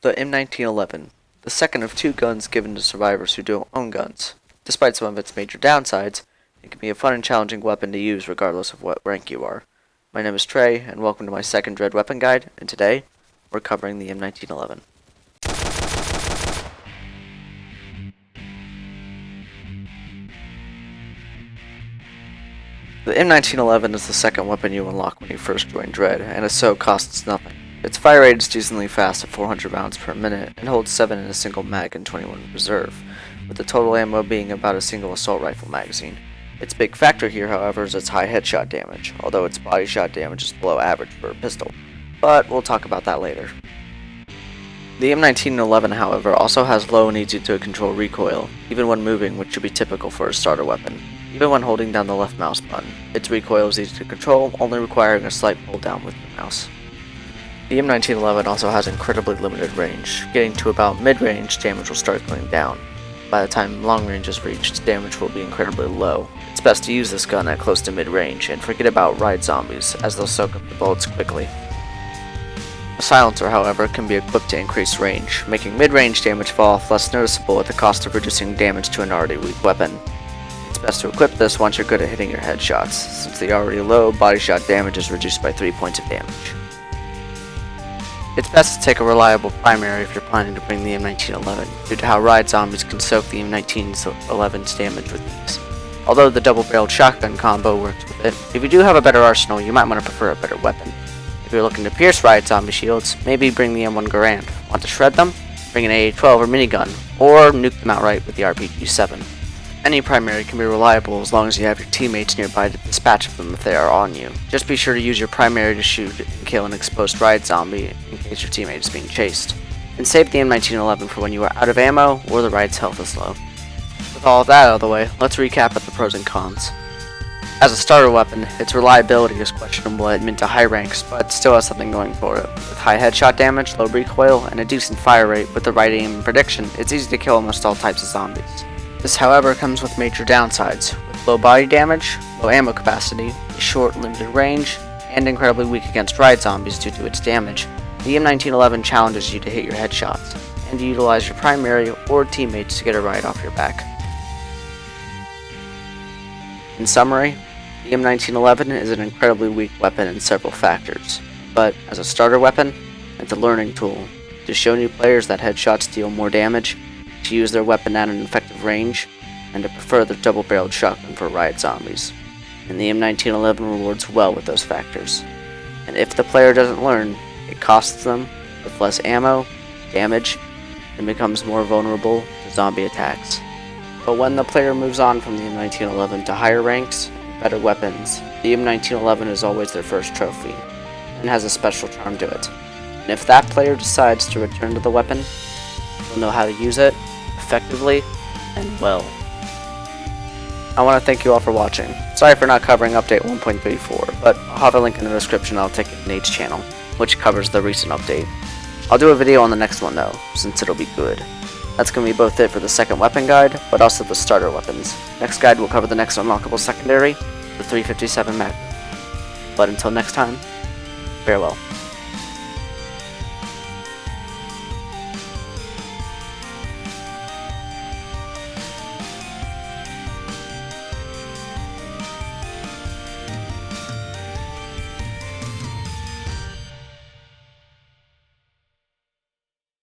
The M1911, the second of two guns given to survivors who don't own guns. Despite some of its major downsides, it can be a fun and challenging weapon to use regardless of what rank you are. My name is Trey, and welcome to my second Dread weapon guide, and today, we're covering the M1911. The M1911 is the second weapon you unlock when you first join Dread, and as so costs nothing. Its fire rate is decently fast at 400 rounds per minute, and holds 7 in a single mag and 21 in reserve, with the total ammo being about a single assault rifle magazine. Its big factor here, however, is its high headshot damage, although its body shot damage is below average for a pistol, but we'll talk about that later. The M1911, however, also has low and easy to control recoil, even when moving, which should be typical for a starter weapon. Even when holding down the left mouse button, its recoil is easy to control, only requiring a slight pull down with the mouse. The M1911 also has incredibly limited range. Getting to about mid-range, damage will start going down. By the time long range is reached, damage will be incredibly low. It's best to use this gun at close to mid-range, and forget about ride zombies, as they'll soak up the bullets quickly. A silencer, however, can be equipped to increase range, making mid-range damage fall off less noticeable at the cost of reducing damage to an already weak weapon. It's best to equip this once you're good at hitting your headshots, since the already low body shot damage is reduced by 3 points of damage. It's best to take a reliable primary if you're planning to bring the M1911, due to how ride zombies can soak the M1911's damage with ease. Although the double-barreled shotgun combo works with it, if you do have a better arsenal, you might want to prefer a better weapon. If you're looking to pierce ride zombie shields, maybe bring the M1 Garand. Want to shred them? Bring an AA-12 or minigun, or nuke them outright with the RPG-7. Any primary can be reliable as long as you have your teammates nearby to dispatch of them if they are on you. Just be sure to use your primary to shoot and kill an exposed ride zombie in case your teammate is being chased. And save the M1911 for when you are out of ammo or the ride's health is low. With all of that out of the way, let's recap at the pros and cons. As a starter weapon, its reliability is questionable at mid to high ranks, but still has something going for it. With high headshot damage, low recoil, and a decent fire rate with the right aim and prediction, it's easy to kill almost all types of zombies. This, however, comes with major downsides, with low body damage, low ammo capacity, a short, limited range, and incredibly weak against ride zombies due to its damage. The M1911 challenges you to hit your headshots, and to utilize your primary or teammates to get a ride off your back. In summary, the M1911 is an incredibly weak weapon in several factors, but as a starter weapon, it's a learning tool to show new players that headshots deal more damage, to use their weapon at an effective range, and to prefer the double-barreled shotgun for ride zombies. And the M1911 rewards well with those factors. And if the player doesn't learn, it costs them with less ammo, damage, and becomes more vulnerable to zombie attacks. But when the player moves on from the M1911 to higher ranks and better weapons, the M1911 is always their first trophy, and has a special charm to it. And if that player decides to return to the weapon, they'll know how to use it effectively and well. I want to thank you all for watching. Sorry for not covering update 1.34, but I'll have a link in the description. I'll take it to Nate's channel, which covers the recent update. I'll do a video on the next one though, since it'll be good. That's going to be both it for the second weapon guide, but also the starter weapons. Next guide will cover the next unlockable secondary, the 357 MacLeod. But until next time, farewell.